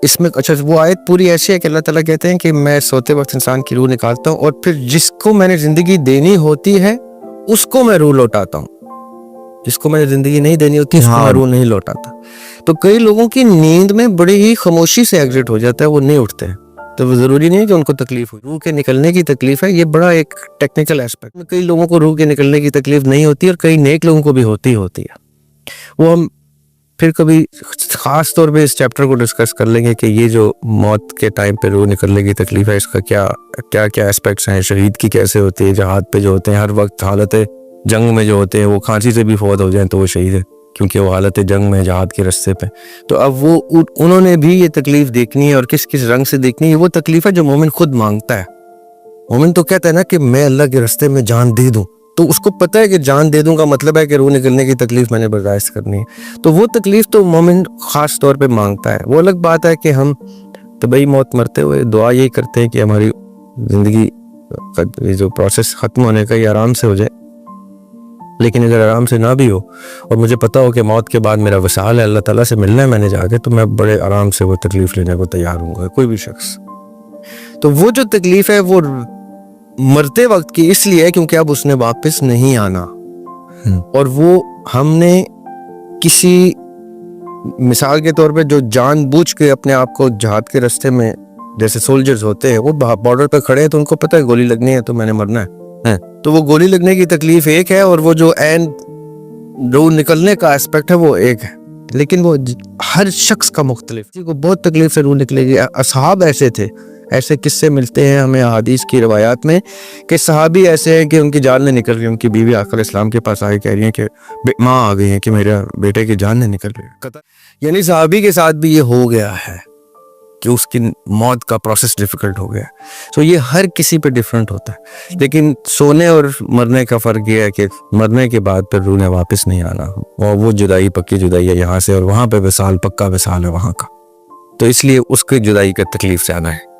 इसमें अच्छा वो आयत पूरी ऐसी है कि अल्लाह ताला कहते हैं कि मैं सोते वक्त इंसान की रूह निकालता हूँ और फिर जिसको मैंने ज़िंदगी देनी होती है उसको मैं रूह लौटाता हूँ, जिसको मैंने ज़िंदगी नहीं देनी होती उसको मैं रूह नहीं लौटाता। तो कई लोगों की नींद में बड़ी ही खामोशी से एग्जिट हो जाता है, वो नहीं उठते हैं, तो वो ज़रूरी नहीं है कि उनको तकलीफ हो। रूह के निकलने की तकलीफ है, ये बड़ा एक टेक्निकल एस्पेक्ट में। कई लोगों को रूह के निकलने की तकलीफ नहीं होती और कई नेक लोगों को भी होती है। वो हम फिर कभी ख़ास तौर पे इस चैप्टर को डिस्कस कर लेंगे कि ये जो मौत के टाइम पे रूह निकलने की तकलीफ है इसका क्या एस्पेक्ट्स हैं, शहीद की कैसे होती है, जहाद पे जो होते हैं हर वक्त हालत जंग में जो होते हैं, वो खांसी से भी फौत हो जाए तो वो शहीद है क्योंकि वो हालत जंग में जहाद के रास्ते पे। तो अब वो उन्होंने भी ये तकलीफ देखनी है और किस किस रंग से देखनी है। वो तकलीफ है जो मोमिन खुद मांगता है। मोमिन तो कहता है ना कि मैं अल्लाह के रास्ते में जान दे दूं, तो उसको पता है कि जान दे दूं का मतलब है कि रूह निकलने की तकलीफ मैंने बर्दाश्त करनी है। तो वो तकलीफ तो मोमिन खास तौर पे मांगता है। वो अलग बात है कि हम तबई मौत मरते हुए दुआ यही करते हैं कि हमारी ज़िंदगी जो प्रोसेस ख़त्म होने का ये आराम से हो जाए। लेकिन अगर आराम से ना भी हो और मुझे पता हो कि मौत के बाद मेरा वसाल है, अल्लाह ताला से मिलना है मैंने जाके, तो मैं बड़े आराम से वो तकलीफ लेने को तैयार हूँ, कोई भी शख्स। तो वो जो तकलीफ है वो मरते वक्त की इसलिए है क्योंकि अब उसने वापस नहीं आना, और वो हमने किसी मिसाल के तौर पे जो जानबूझ के अपने आप को जहाद के रास्ते में, जैसे सोल्जर्स होते हैं वो बॉर्डर पे खड़े हैं तो उनको पता है गोली लगनी है तो मैंने मरना है, तो वो गोली लगने की तकलीफ एक है और वो जो रूह निकलने का एस्पेक्ट है वो एक है। लेकिन वो हर शख्स का मुख्तलिफ, किसी को बहुत तकलीफ से रूह निकलेगी। असहाब ऐसे थे, ऐसे किस्से मिलते हैं हमें हदीस की रवायात में कि सहाबी ऐसे हैं कि उनकी जान नहीं निकल रही, उनकी बीवी आकर इस्लाम के पास आई, कह रही है कि माँ आ गई है कि मेरे बेटे की जान नहीं निकल रही। यानी सहाबी के साथ भी ये हो गया है कि उसकी मौत का प्रोसेस डिफिकल्ट हो गया। तो ये हर किसी पे डिफरेंट होता है। लेकिन सोने और मरने का फ़र्क ये है कि मरने के बाद फिर रूह ने वापस नहीं आना, और वो जुदाई पक्की जुदाई है यहाँ से, और वहाँ पे विसाल पक्का विसाल है वहाँ का, तो इसलिए उसकी जुदाई का तकलीफ से आना है।